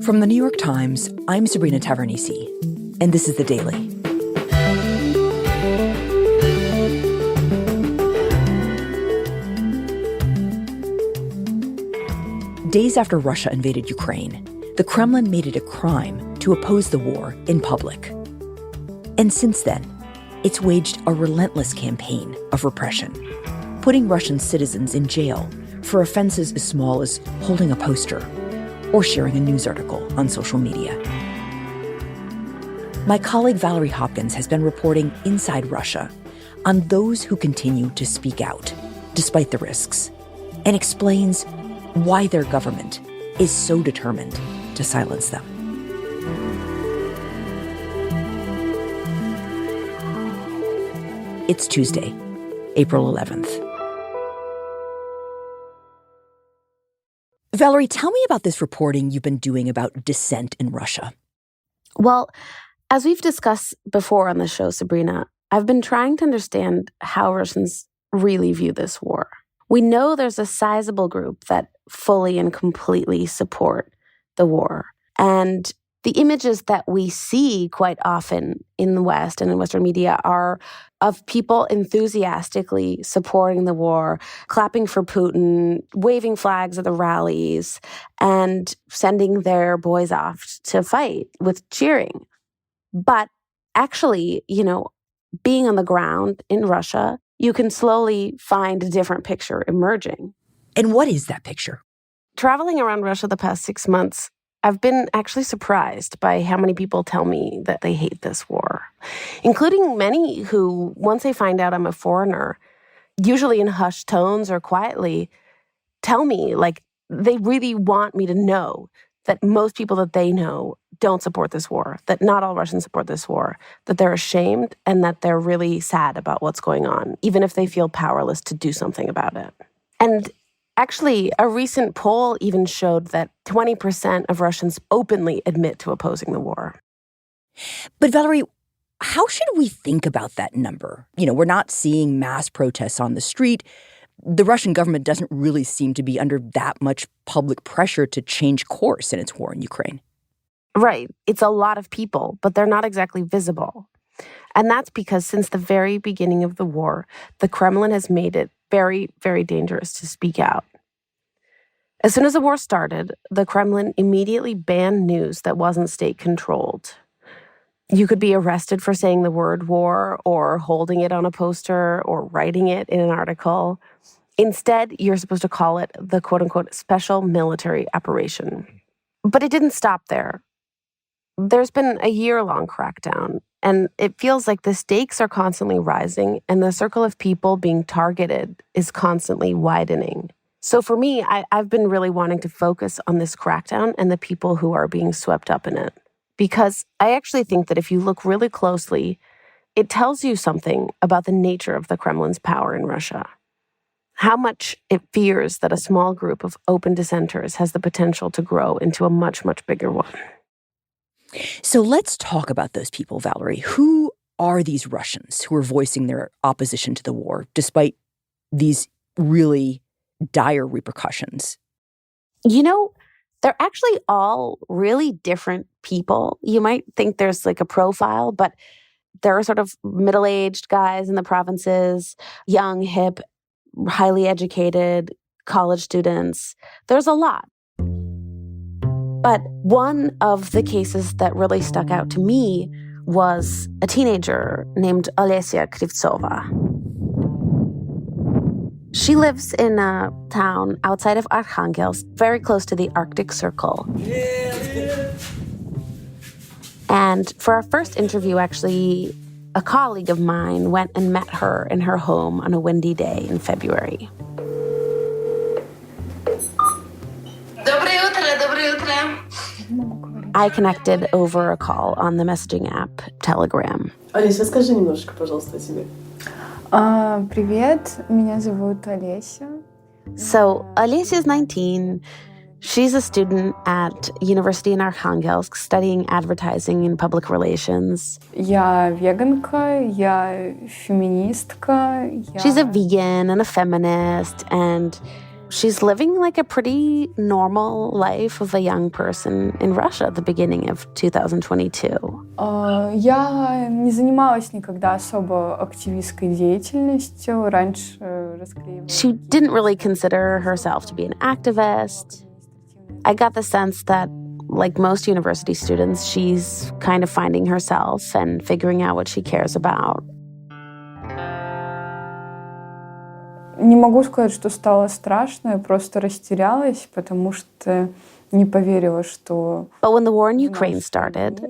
From the New York Times, I'm Sabrina Tavernisi, and this is The Daily. Days after Russia invaded Ukraine, the Kremlin made it a crime to oppose the war in public. And since then, it's waged a relentless campaign of repression, putting Russian citizens in jail for offenses as small as holding a poster or sharing a news article on social media. My colleague Valerie Hopkins has been reporting inside Russia on those who continue to speak out despite the risks, and explains why their government is so determined to silence them. It's Tuesday, April 11th. Valerie, tell me about this reporting you've been doing about dissent in Russia. Well, as we've discussed before on the show, Sabrina, I've been trying to understand how Russians really view this war. We know there's a sizable group that fully and completely support the war. And the images that we see quite often in the West and in Western media are of people enthusiastically supporting the war, clapping for Putin, waving flags at the rallies, and sending their boys off to fight with cheering. But actually, being on the ground in Russia, you can slowly find a different picture emerging. And what is that picture? Traveling around Russia the past 6 months, I've been actually surprised by how many people tell me that they hate this war, including many who, once they find out I'm a foreigner, usually in hushed tones or quietly, tell me, they really want me to know that most people that they know don't support this war, that not all Russians support this war, that they're ashamed and that they're really sad about what's going on, even if they feel powerless to do something about it. And actually, a recent poll even showed that 20% of Russians openly admit to opposing the war. But Valerie, how should we think about that number? We're not seeing mass protests on the street. The Russian government doesn't really seem to be under that much public pressure to change course in its war in Ukraine. Right. It's a lot of people, but they're not exactly visible. And that's because since the very beginning of the war, the Kremlin has made it very, very dangerous to speak out. As soon as the war started, the Kremlin immediately banned news that wasn't state-controlled. You could be arrested for saying the word war or holding it on a poster or writing it in an article. Instead, you're supposed to call it the quote-unquote special military operation. But it didn't stop there. There's been a year-long crackdown, and it feels like the stakes are constantly rising and the circle of people being targeted is constantly widening. So for me, I've been really wanting to focus on this crackdown and the people who are being swept up in it. Because I actually think that if you look really closely, it tells you something about the nature of the Kremlin's power in Russia. How much it fears that a small group of open dissenters has the potential to grow into a much, much bigger one. So let's talk about those people, Valerie. Who are these Russians who are voicing their opposition to the war, despite these really dire repercussions? They're actually all really different people. You might think there's a profile, but there are sort of middle-aged guys in the provinces, young, hip, highly educated, college students. There's a lot. But one of the cases that really stuck out to me was a teenager named Alesia Krivova. She lives in a town outside of Arkhangelsk, very close to the Arctic Circle. And for our first interview, actually, a colleague of mine went and met her in her home on a windy day in February. I connected over a call on the messaging app Telegram. Олеся, скажи немножко, пожалуйста, о себе. Привет, меня зовут Олеся. So, Alesia's 19. She's a student at University in Arkhangelsk studying advertising and public relations. Я веганка, я феминистка. She's a vegan and a feminist, and she's living like a pretty normal life of a young person in Russia at the beginning of 2022. Я не занималась никогда особо активистской деятельностью. Раньше расклеивала... She didn't really consider herself to be an activist. I got the sense that, like most university students, she's kind of finding herself and figuring out what she cares about. Не могу сказать, что стало страшно, я просто растерялась, потому что не поверила, что... But when the war in Ukraine started,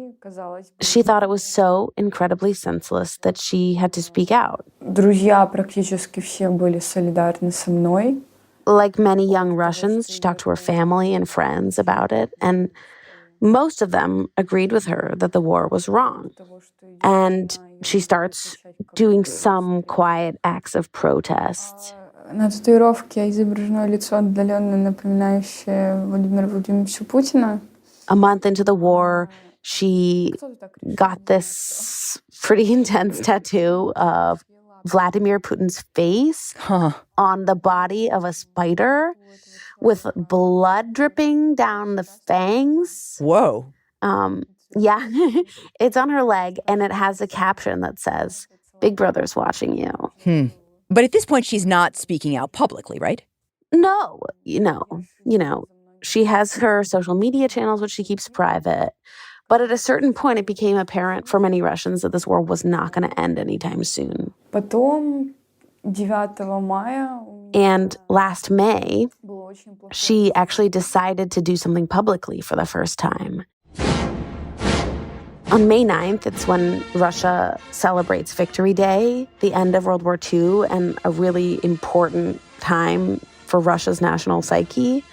she thought it was so incredibly senseless that she had to speak out. Друзья практически все были солидарны со мной. Like many young Russians, she talked to her family and friends about it, and most of them agreed with her that the war was wrong. And she starts doing some quiet acts of protest. На татуировке изображено лицо, отдаленно напоминающее Владимира Владимировича Путина. A month into the war, she got this pretty intense tattoo of Vladimir Putin's face on the body of a spider with blood dripping down the fangs. Whoa. Yeah, it's on her leg, and it has a caption that says, "Big Brother's watching you." But at this point, she's not speaking out publicly, right? No, she has her social media channels, which she keeps private. But at a certain point, it became apparent for many Russians that this war was not going to end anytime soon. Потом, 9 мая... And last May, she actually decided to do something publicly for the first time. On May 9th, it's when Russia celebrates Victory Day, the end of World War II, and a really important time for Russia's national psyche,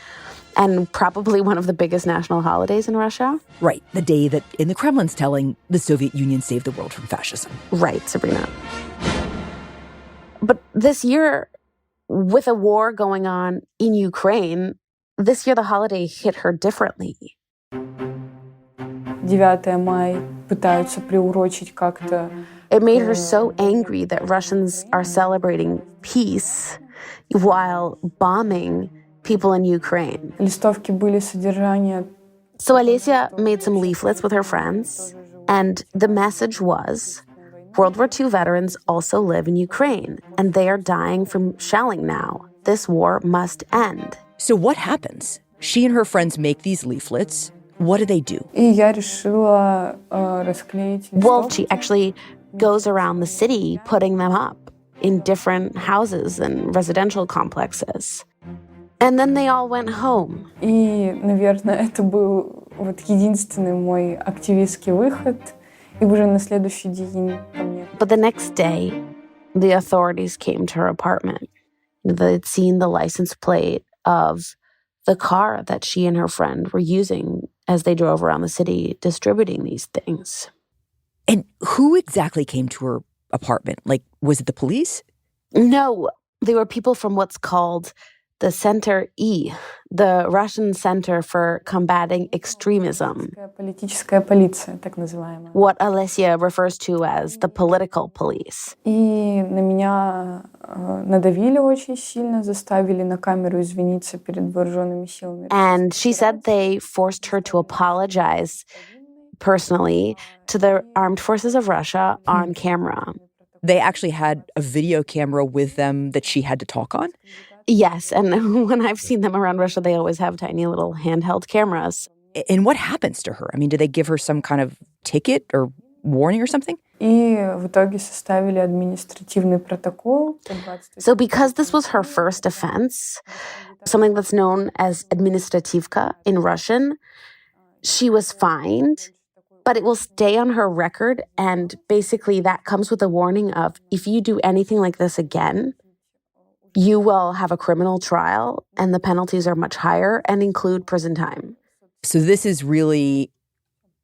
and probably one of the biggest national holidays in Russia. Right, the day that, in the Kremlin's telling, the Soviet Union saved the world from fascism. Right, Sabrina. But this year, with a war going on in Ukraine, this year the holiday hit her differently. 9 мая пытаются приурочить как-то... It made her so angry that Russians are celebrating peace while bombing people in Ukraine. Листовки были содержания... So Alesia made some leaflets with her friends, and the message was, World War II veterans also live in Ukraine, and they are dying from shelling now. This war must end. So what happens? She and her friends make these leaflets. What do they do? И я решила расклеить листовки. Well, she actually goes around the city putting them up in different houses and residential complexes. And then they all went home. И, наверное, это был вот единственный мой активистский выход. И уже на следующий день ко мне... But the next day, the authorities came to her apartment. They'd seen the license plate of the car that she and her friend were using as they drove around the city distributing these things. And who exactly came to her apartment? Like, was it the police? No, they were people from what's called the Center E, the Russian Center for Combating Extremism. Политическая полиция, так называемая. What Alesia refers to as the political police. И на меня надавили очень сильно, заставили на камеру извиниться перед вооруженными силами. And she said they forced her to apologize personally to the armed forces of Russia on camera. They actually had a video camera with them that she had to talk on? Yes, and when I've seen them around Russia, they always have tiny little handheld cameras. And what happens to her? I mean, do they give her some kind of ticket or warning or something? И в итоге составили административный протокол. So because this was her first offense, something that's known as administrativka in Russian, she was fined, but it will stay on her record, and basically that comes with a warning of, if you do anything like this again, you will have a criminal trial, and the penalties are much higher and include prison time. So this is really,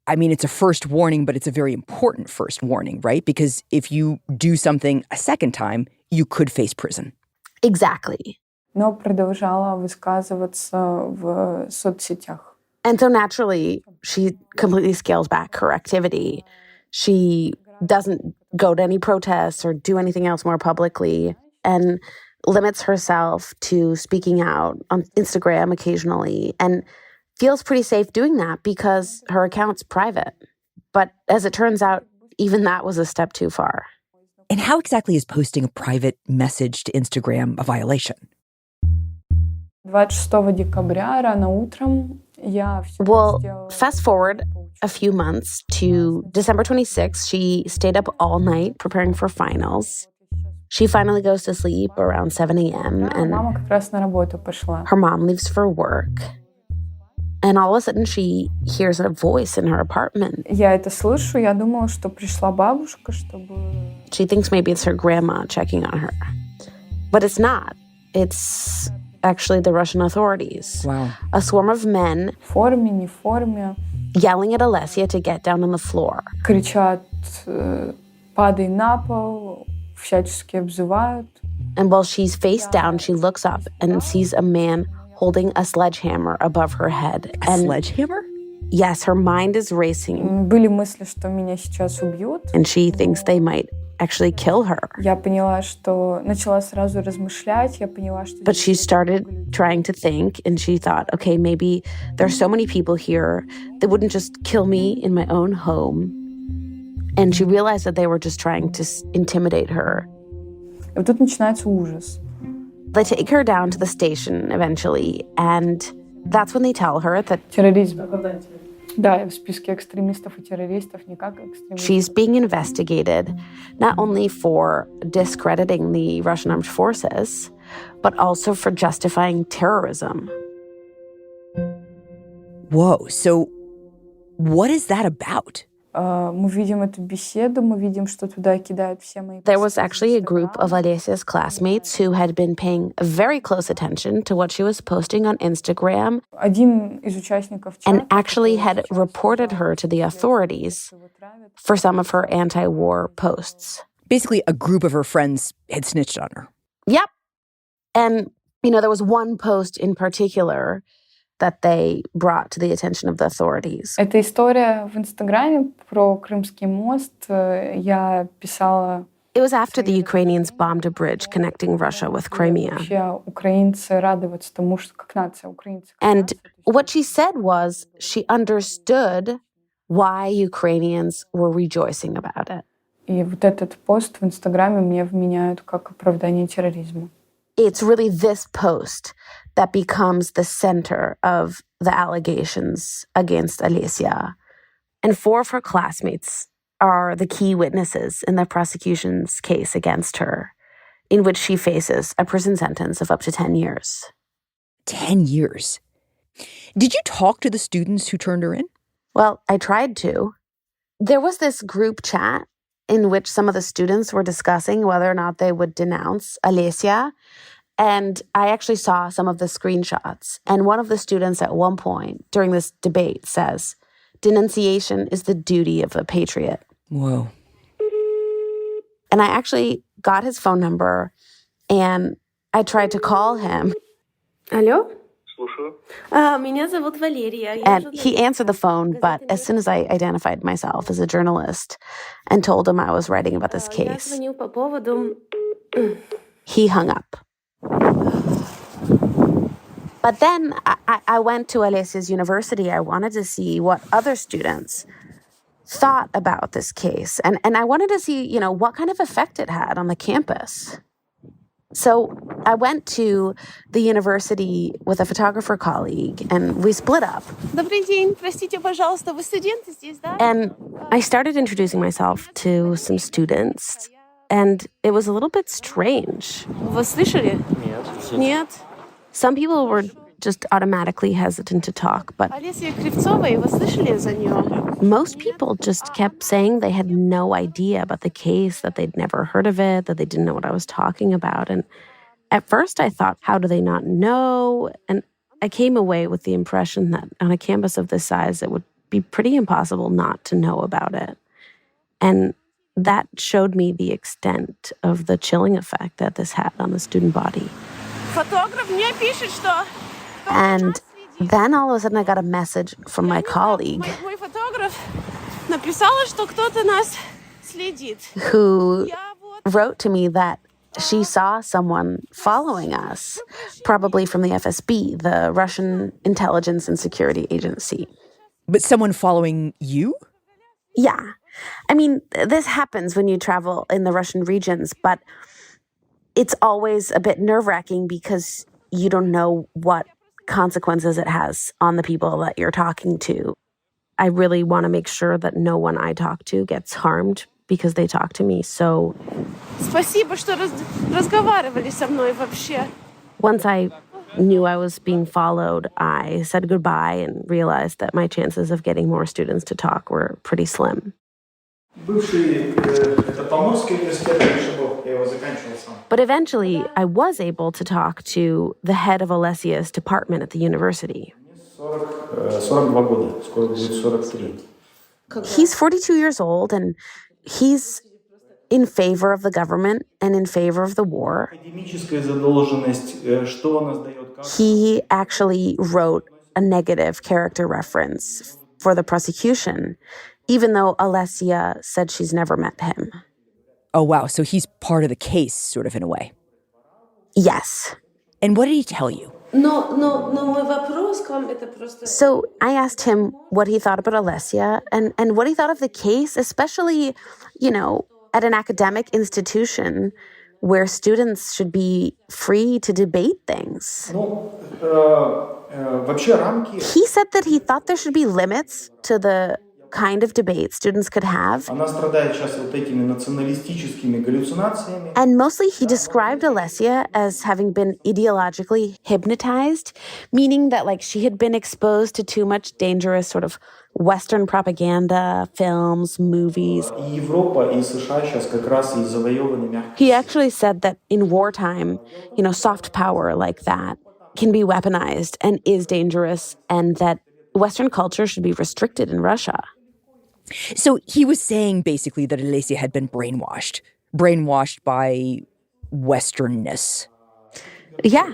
I mean, it's a first warning, but it's a very important first warning, right? Because if you do something a second time, you could face prison. Exactly. Но продолжала высказываться в соцсетях. And so naturally, she completely scales back her activity. She doesn't go to any protests or do anything else more publicly. And limits herself to speaking out on Instagram occasionally, and feels pretty safe doing that because her account's private. But as it turns out, even that was a step too far. And how exactly is posting a private message to Instagram a violation? 26 декабря рано утром я Well, fast forward a few months to December 26th. She stayed up all night preparing for finals. She finally goes to sleep around 7 a.m. and мама как раз на работу пошла. her mom leaves for work. And all of a sudden, she hears a voice in her apartment. Я это слышу, я думала, что пришла бабушка, чтобы... She thinks maybe it's her grandma checking on her. But it's not. It's actually the Russian authorities. Wow. A swarm of men В форме, не в форме. yelling at Alesia to get down on the floor. Кричат, падай на пол, всячески обзывают. And while she's face down, she looks up and sees a man holding a sledgehammer above her head. A sledgehammer? Yes, her mind is racing. Были мысли, что меня сейчас убьют. And she thinks they might actually kill her. Я поняла, что... Начала сразу размышлять, я поняла, что... But she started trying to think, and she thought, okay, maybe there's so many people here that wouldn't just kill me in my own home. And she realized that they were just trying to intimidate her. И вот тут начинается ужас. They take her down to the station eventually, and that's when they tell her that Терроризм. Да, я в списке экстремистов и террористов, не как экстремист. she's being investigated not only for discrediting the Russian armed forces, but also for justifying terrorism. Whoa, so what is that about? Мы видим эту беседу, мы видим, что туда кидают все мои... There was actually a group of Alesia's classmates who had been paying very close attention to what she was posting on Instagram Один из участников чата... and actually had reported her to the authorities for some of her anti-war posts. Basically, a group of her friends had snitched on her. Yep. And, there was one post in particular that they brought to the attention of the authorities. Эта история в Инстаграме про Крымский мост. Я писала... It was after the Ukrainians bombed a bridge connecting Russia with Crimea. Вообще украинцы радоваться тому, что как нация украинцы. And what she said was she understood why Ukrainians were rejoicing about it. И вот этот пост в Инстаграме мне вменяют как оправдание терроризма. It's really this post that becomes the center of the allegations against Alesia. And 4 of her classmates are the key witnesses in the prosecution's case against her, in which she faces a prison sentence of up to 10 years. 10 years. Did you talk to the students who turned her in? Well, I tried to. There was this group chat in which some of the students were discussing whether or not they would denounce Alesia. And I actually saw some of the screenshots. And one of the students at one point during this debate says, denunciation is the duty of a patriot. Whoa. And I actually got his phone number and I tried to call him. Алло? Слушаю. Меня зовут Валерия. And he answered the phone, but as soon as I identified myself as a journalist and told him I was writing about this Я case, звоню по поводу... he hung up. But then I went to Alesia's university. I wanted to see what other students thought about this case. And I wanted to see, what kind of effect it had on the campus. So I went to the university with a photographer colleague, and we split up. Добрый день, простите, пожалуйста, вы студенты здесь, да? And I started introducing myself to some students, and it was a little bit strange. Вы слышали? Нет. Нет. Some people were just automatically hesitant to talk, but Alesia Krivova, вы слышали за нее? most people just kept saying they had no idea about the case, that they'd never heard of it, that they didn't know what I was talking about. And at first I thought, how do they not know? And I came away with the impression that on a campus of this size, it would be pretty impossible not to know about it. And that showed me the extent of the chilling effect that this had on the student body. Фотограф мне пишет, что... And then all of a sudden I got a message from my colleague Мой фотограф написала, что кто-то нас следит. who wrote to me that she saw someone following us, probably from the FSB, the Russian Intelligence and Security Agency. But someone following you? Yeah. I mean, this happens when you travel in the Russian regions, but it's always a bit nerve-wracking because you don't know what consequences it has on the people that you're talking to. I really want to make sure that no one I talk to gets harmed because they talk to me. So Спасибо, что разговаривали со мной вообще. once I knew I was being followed, I said goodbye and realized that my chances of getting more students to talk were pretty slim. But eventually, I was able to talk to the head of Alesia's department at the university. He's 42 years old, and he's in favor of the government and in favor of the war. He actually wrote a negative character reference for the prosecution, even though Alesia said she's never met him. Oh, wow. So he's part of the case, sort of, in a way. Yes. And what did he tell you? So I asked him what he thought about Alesia and what he thought of the case, especially, at an academic institution where students should be free to debate things. He said that he thought there should be limits to the kind of debate students could have. And mostly he described Alesia as having been ideologically hypnotized, meaning that she had been exposed to too much dangerous sort of Western propaganda, films, movies. He actually said that in wartime, soft power like that can be weaponized and is dangerous, and that Western culture should be restricted in Russia. So he was saying basically that Alesia had been brainwashed by Westernness. Yeah.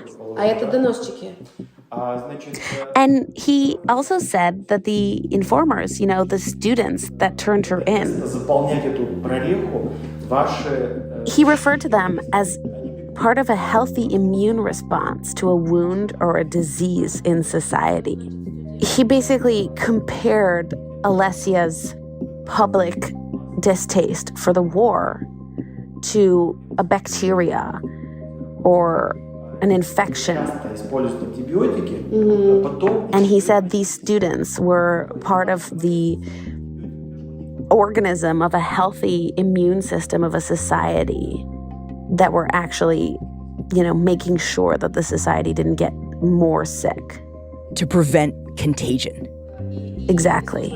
And he also said that the informers, the students that turned her in, he referred to them as part of a healthy immune response to a wound or a disease in society. He basically compared Alesia's public distaste for the war to a bacteria or an infection. And he said these students were part of the organism of a healthy immune system of a society that were actually, making sure that the society didn't get more sick. To prevent contagion. Exactly.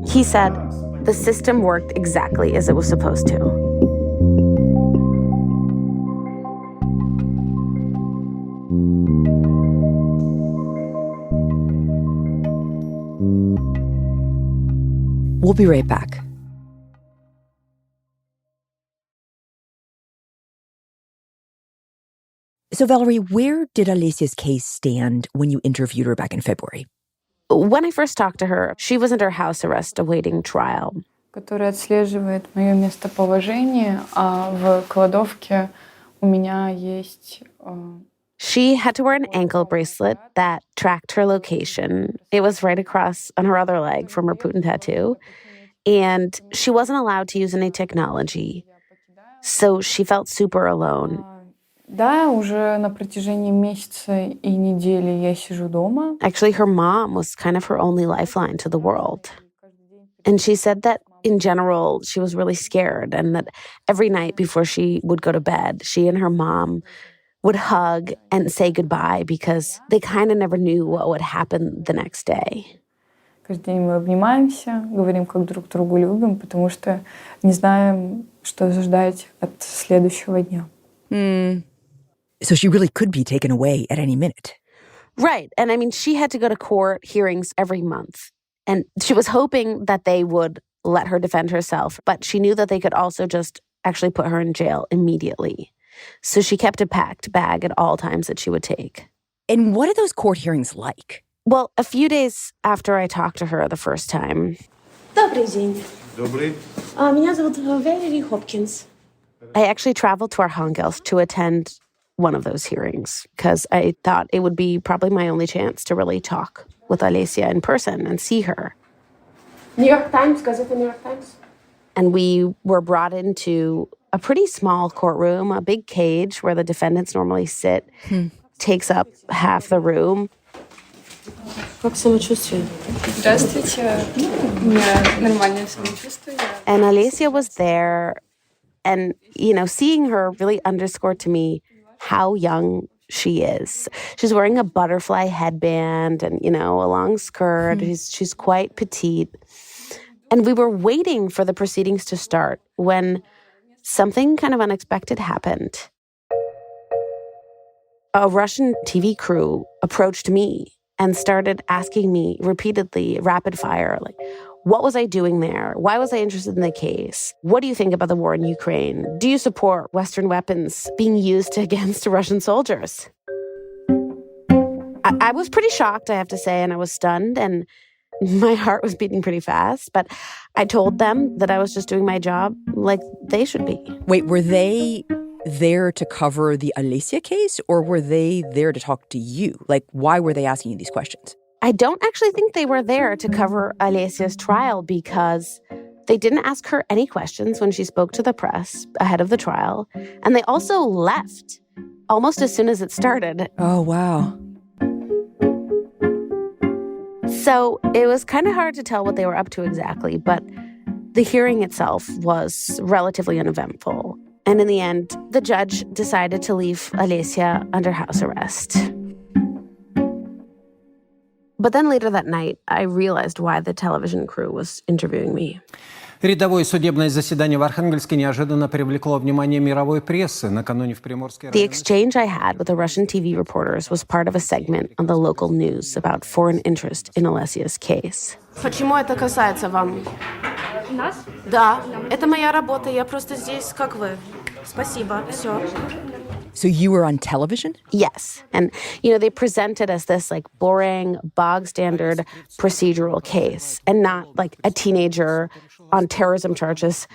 He said the system worked exactly as it was supposed to. We'll be right back. So, Valerie, where did Alesia's case stand when you interviewed her back in February? When I first talked to her, she was under house arrest awaiting trial. Который отслеживает мое местоположение, а в кладовке у меня есть... She had to wear an ankle bracelet that tracked her location. It was right across on her other leg from her Putin tattoo. And she wasn't allowed to use any technology. So she felt super alone. Да, уже на протяжении месяца и недели я сижу дома. Actually, her mom was kind of her only lifeline to the world. And she said that in general, she was really scared, and that every night before she would go to bed, she and her mom would hug and say goodbye because they kind of never knew what would happen the next day. Каждый день мы обнимаемся, говорим, как друг другу любим, потому что не знаем, что ждать от следующего дня. So she really could be taken away at any minute. Right. And I mean, she had to go to court hearings every month. And she was hoping that they would let her defend herself, but she knew that they could also just actually put her in jail immediately. So she kept a packed bag at all times that she would take. And what are those court hearings like? Well, a few days after I talked to her the first time, Добрый день. Добрый. Меня зовут Валерий Хопкинс. I actually traveled to Arkhangelsk to attend one of those hearings because I thought it would be probably my only chance to really talk with Alesia in person and see her. New York Times, Gazeta New York Times. And we were brought into a pretty small courtroom, a big cage where the defendants normally sit, takes up half the room. Как самочувствие? Здравствуйте. У меня нормальное самочувствие. And Alesia was there. And, seeing her really underscored to me how young she is. She's wearing a butterfly headband and, a long skirt. She's quite petite. And we were waiting for the proceedings to start when something kind of unexpected happened. A Russian TV crew approached me and started asking me repeatedly, rapid fire, what was I doing there? Why was I interested in the case? What do you think about the war in Ukraine? Do you support Western weapons being used against Russian soldiers? I was pretty shocked, I have to say, and I was stunned, and my heart was beating pretty fast. But I told them that I was just doing my job like they should be. Wait, were they there to cover the Alesia case, or were they there to talk to you? Why were they asking you these questions? I don't actually think they were there to cover Alesia's trial because they didn't ask her any questions when she spoke to the press ahead of the trial. And they also left almost as soon as it started. Oh, wow. So it was kind of hard to tell what they were up to exactly, but the hearing itself was relatively uneventful. And in the end, the judge decided to leave Alesia under house arrest. But then later that night, I realized why the television crew was interviewing me. Рядовое судебное заседание в Архангельске неожиданно привлекло внимание мировой прессы. Накануне в Приморской... The exchange I had with the Russian TV reporters was part of a segment on the local news about foreign interest in Alesia's case. Почему это касается вам? Нас? Да, это моя работа, я просто здесь, как вы. Спасибо, все. So you were on television? Yes. And, they presented as this boring, bog standard procedural case and not a teenager on terrorism charges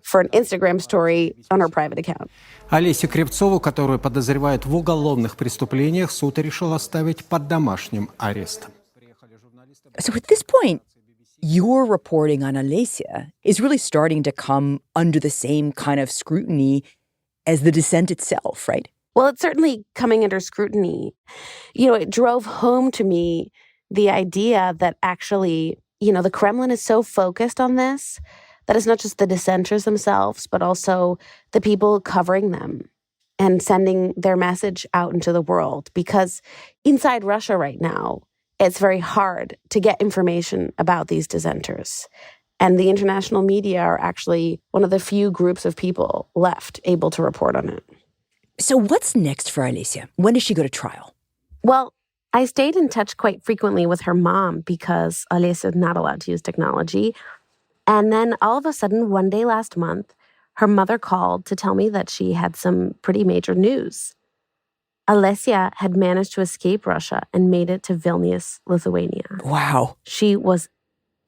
for an Instagram story on her private account. Алесию Кривцову, которую подозревают в уголовных преступлениях, суд решил оставить под домашним арестом. So at this point, your reporting on Alesia is really starting to come under the same kind of scrutiny as the Dissent itself, right? Well, it's certainly coming under scrutiny. It drove home to me the idea that actually, the Kremlin is so focused on this that it's not just the dissenters themselves, but also the people covering them and sending their message out into the world. Because inside Russia right now, it's very hard to get information about these dissenters. And the international media are actually one of the few groups of people left able to report on it. So what's next for Alesia? When does she go to trial? Well, I stayed in touch quite frequently with her mom because Alesia is not allowed to use technology. And then all of a sudden, one day last month, her mother called to tell me that she had some pretty major news. Alesia had managed to escape Russia and made it to Vilnius, Lithuania. Wow. She was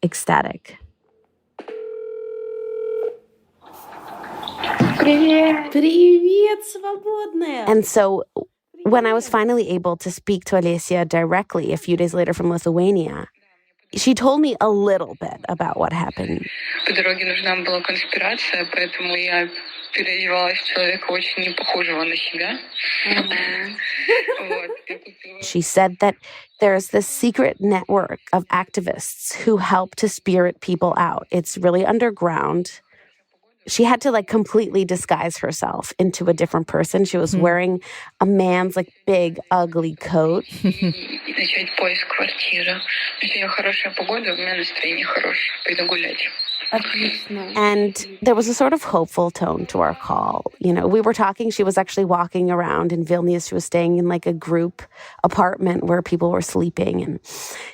ecstatic. Привет! Привет, свободная! And so when I was finally able to speak to Alesia directly a few days later from Lithuania, she told me a little bit about what happened. По дороге нужна была конспирация, поэтому я переодевалась в человека очень непохожего на себя. She said that there's this secret network of activists who help to spirit people out. It's really underground. She had to completely disguise herself into a different person. She was wearing a man's big, ugly coat. Начать поиск квартиры. Сегодня хорошая погода, у меня настроение хорошее. Пойду гулять. And there was a sort of hopeful tone to our call. We were talking, she was actually walking around in Vilnius. She was staying in a group apartment where people were sleeping. And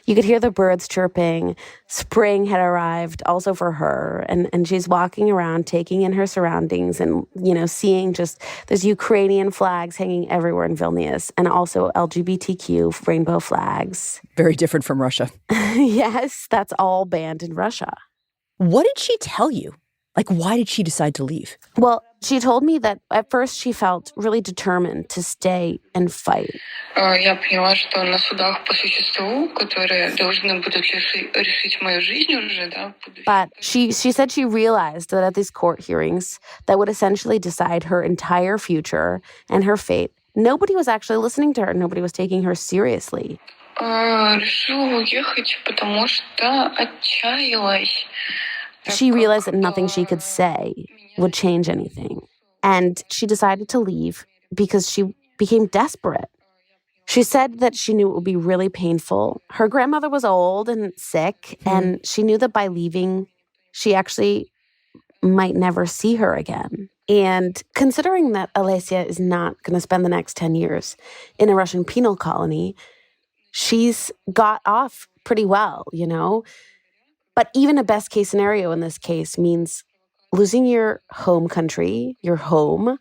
you could hear the birds chirping. Spring had arrived also for her. And she's walking around, taking in her surroundings and, seeing just there's Ukrainian flags hanging everywhere in Vilnius and also LGBTQ rainbow flags. Very different from Russia. Yes, that's all banned in Russia. What did she tell you? Like, why did she decide to leave? Well, she told me that at first she felt really determined to stay and fight. Я поняла, что на судах по существу, которые должны будут решить мою жизнь уже, да, в будущем. But she said she realized that at these court hearings that would essentially decide her entire future and her fate, nobody was actually listening to her. Nobody was taking her seriously. Решила уехать, потому что отчаялась. She realized that nothing she could say would change anything. And she decided to leave because she became desperate. She said that she knew it would be really painful. Her grandmother was old and sick, and she knew that by leaving, she actually might never see her again. And considering that Alesia is not going to spend the next 10 years in a Russian penal colony, she's got off pretty well, you know? But even a best case scenario in this case means losing your home country, your home,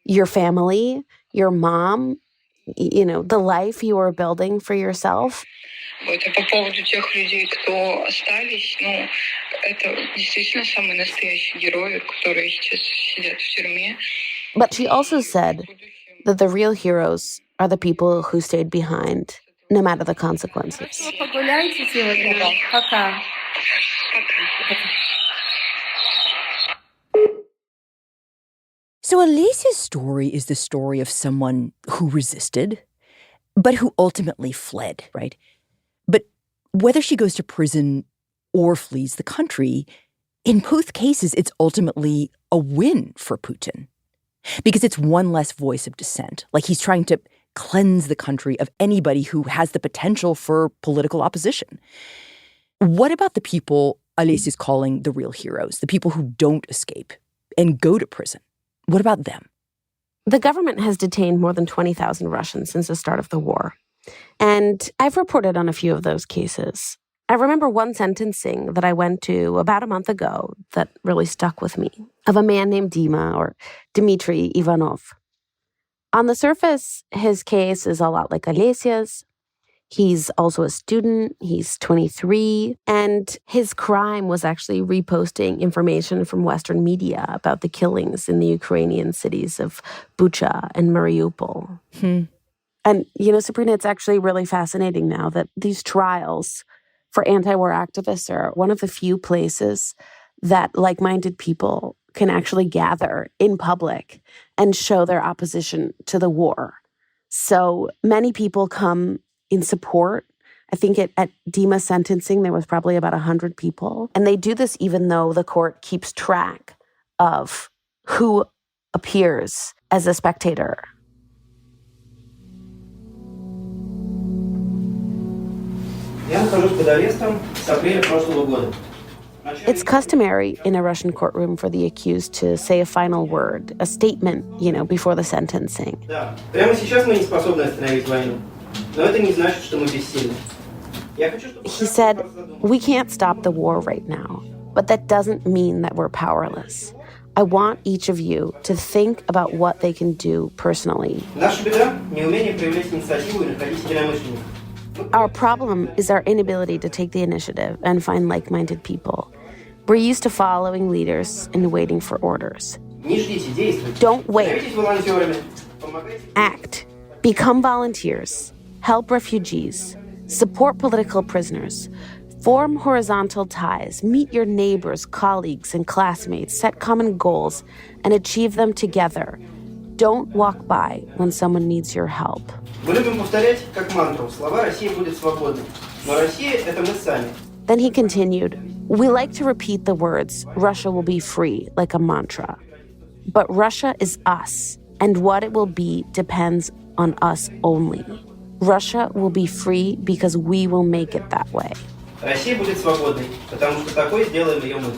your family, your mom, you know, the life you were building for yourself. Вот, а по поводу тех людей, кто остались, ну, это действительно самые настоящие герои, которые сейчас сидят в тюрьме. But she also said that the real heroes are the people who stayed behind, no matter the consequences. Погуляйте сегодня. Пока. So Alesia's story is the story of someone who resisted, but who ultimately fled, right? But whether she goes to prison or flees the country, in both cases, it's ultimately a win for Putin. Because it's one less voice of dissent. Like he's trying to cleanse the country of anybody who has the potential for political opposition. What about the people Alesia's calling the real heroes, the people who don't escape and go to prison? What about them? The government has detained more than 20,000 Russians since the start of the war. And I've reported on a few of those cases. I remember one sentencing that I went to about a month ago that really stuck with me, of a man named Dima, or Dmitry Ivanov. On the surface, his case is a lot like Alesia's. He's also a student, he's 23, and his crime was actually reposting information from Western media about the killings in the Ukrainian cities of Bucha and Mariupol. And, you know, Sabrina, it's actually really fascinating now that these trials for anti-war activists are one of the few places that like-minded people can actually gather in public and show their opposition to the war. So many people come in support. I think at Dima's sentencing, there was probably about 100 people. And they do this even though the court keeps track of who appears as a spectator. Я нахожусь под арестом с апреля прошлого года. It's customary in a Russian courtroom for the accused to say a final word, a statement, you know, before the sentencing. Да, прямо сейчас мы не способны остановить войну, но это не значит, что мы бессильны. He said, "We can't stop the war right now, but that doesn't mean that we're powerless. I want each of you to think about what they can do personally. Наша беда – неумение проявлять инициативу и находить единомышленников. Our problem is our inability to take the initiative and find like-minded people. We're used to following leaders and waiting for orders. Не ждите, действуйте. Don't wait. Становитесь волонтерами. Помогайте. Act. Become volunteers. Help refugees. Support political prisoners. Form horizontal ties. Meet your neighbors, colleagues, and classmates. Set common goals and achieve them together. Don't walk by when someone needs your help." Мы любим повторять, как мантру, слова «Россия будет свободной». Но Россия – это мы сами. Then he continued, "We like to repeat the words, Russia will be free, like a mantra. But Russia is us, and what it will be depends on us only. Russia will be free because we will make it that way." Россия будет свободной, потому что такой сделаем ее мы.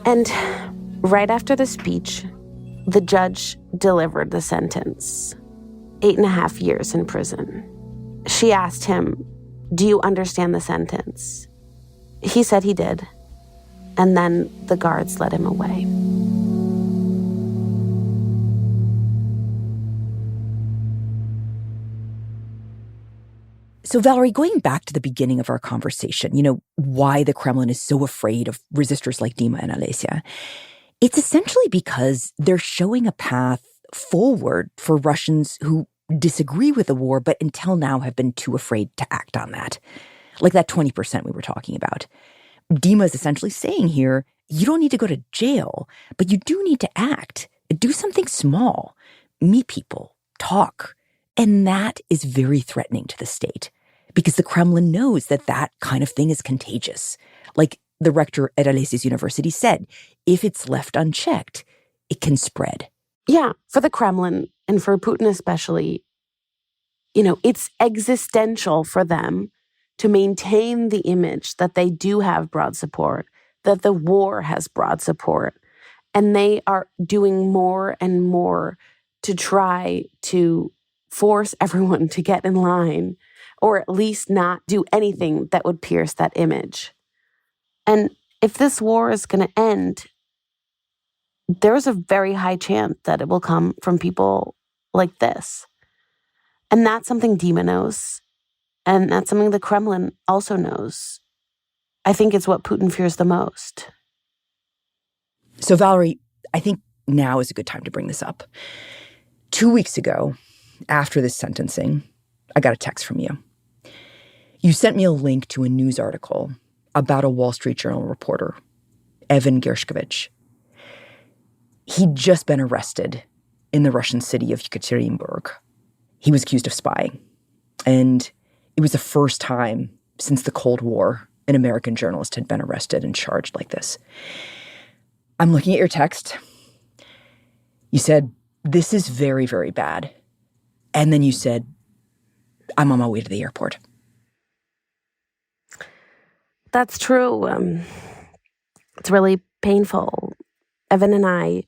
And right after the speech, the judge delivered the sentence. 8.5 years in prison. She asked him, "Do you understand the sentence?" He said he did. And then the guards led him away. So, Valerie, going back to the beginning of our conversation, why the Kremlin is so afraid of resistors like Dima and Alesia, it's essentially because they're showing a path forward for Russians who disagree with the war, but until now have been too afraid to act on that. Like that 20% we were talking about. Dima is essentially saying here, you don't need to go to jail, but you do need to act. Do something small. Meet people. Talk. And that is very threatening to the state because the Kremlin knows that that kind of thing is contagious. Like the rector at Alesia's university said, if it's left unchecked, it can spread. Yeah, for the Kremlin and for Putin especially, it's existential for them to maintain the image that they do have broad support, that the war has broad support, and they are doing more and more to try to force everyone to get in line, or at least not do anything that would pierce that image. And if this war is going to end, there's a very high chance that it will come from people like this. And that's something Dima knows. And that's something the Kremlin also knows. I think it's what Putin fears the most. So, Valerie, I think now is a good time to bring this up. 2 weeks ago, after this sentencing, I got a text from you. You sent me a link to a news article about a Wall Street Journal reporter, Evan Gershkovich. He'd just been arrested in the Russian city of Yekaterinburg. He was accused of spying. And it was the first time since the Cold War an American journalist had been arrested and charged like this. I'm looking at your text. You said, this is very, very bad. And then you said, I'm on my way to the airport. That's true. It's really painful. Evan and I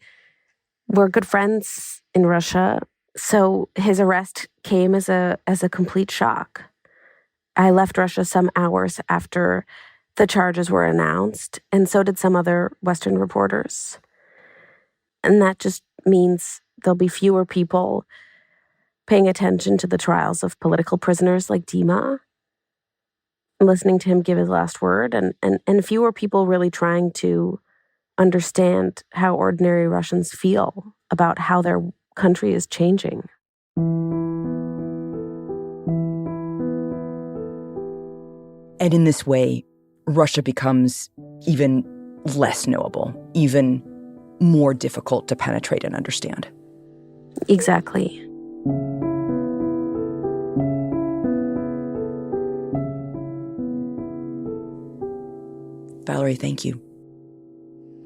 were good friends in Russia, so his arrest came as a complete shock. I left Russia some hours after the charges were announced, and so did some other Western reporters. And that just means there'll be fewer people paying attention to the trials of political prisoners like Dima, listening to him give his last word, and fewer people really trying to understand how ordinary Russians feel about how their country is changing. And in this way, Russia becomes even less knowable, even more difficult to penetrate and understand. Exactly. Valerie, thank you.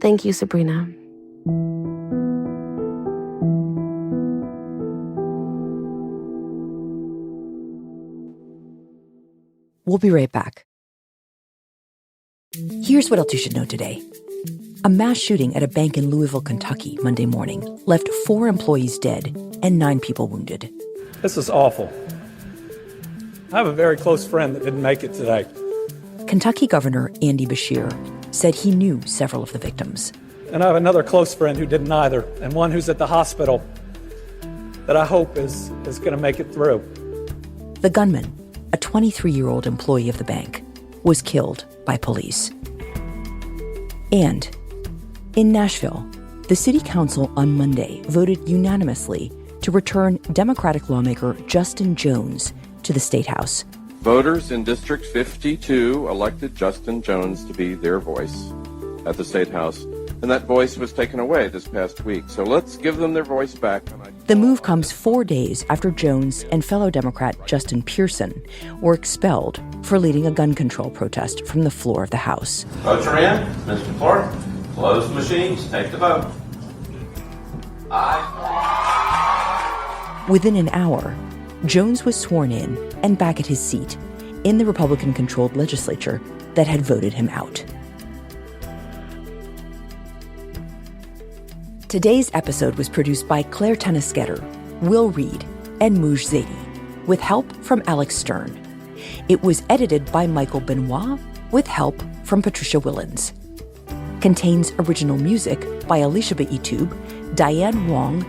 Thank you, Sabrina. We'll be right back. Here's what else you should know today. A mass shooting at a bank in Louisville, Kentucky, Monday morning left 4 employees dead and 9 people wounded. This is awful. I have a very close friend that didn't make it today. Kentucky Governor Andy Beshear said he knew several of the victims. And I have another close friend who didn't either, and one who's at the hospital that I hope is going to make it through. The gunman, a 23-year-old employee of the bank, was killed by police. And in Nashville, the city council on Monday voted unanimously to return Democratic lawmaker Justin Jones to the State House. Voters in District 52 elected Justin Jones to be their voice at the State House, and that voice was taken away this past week. So let's give them their voice back. The move comes 4 days after Jones and fellow Democrat Justin Pearson were expelled for leading a gun control protest from the floor of the House. Votes are in. Mr. Clerk, close the machines. Take the vote. Aye. Within an hour, Jones was sworn in and back at his seat in the Republican-controlled legislature that had voted him out. Today's episode was produced by Claire Tennisgetter, Will Reed, and Mouj Zaidi, with help from Alex Stern. It was edited by Michael Benoit, with help from Patricia Willens. Contains original music by Alicia Baitub, Diane Wong,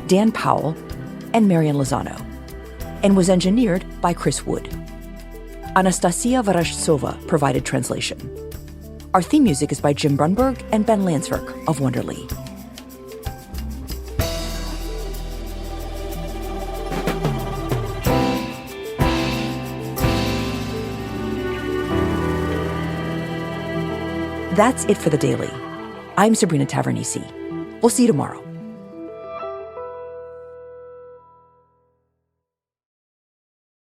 Dan Powell, and Marian Lozano, and was engineered by Chris Wood. Anastasia Vorozhtsova provided translation. Our theme music is by Jim Brunberg and Ben Landsverk of Wonderly. That's it for The Daily. I'm Sabrina Tavernisi. We'll see you tomorrow.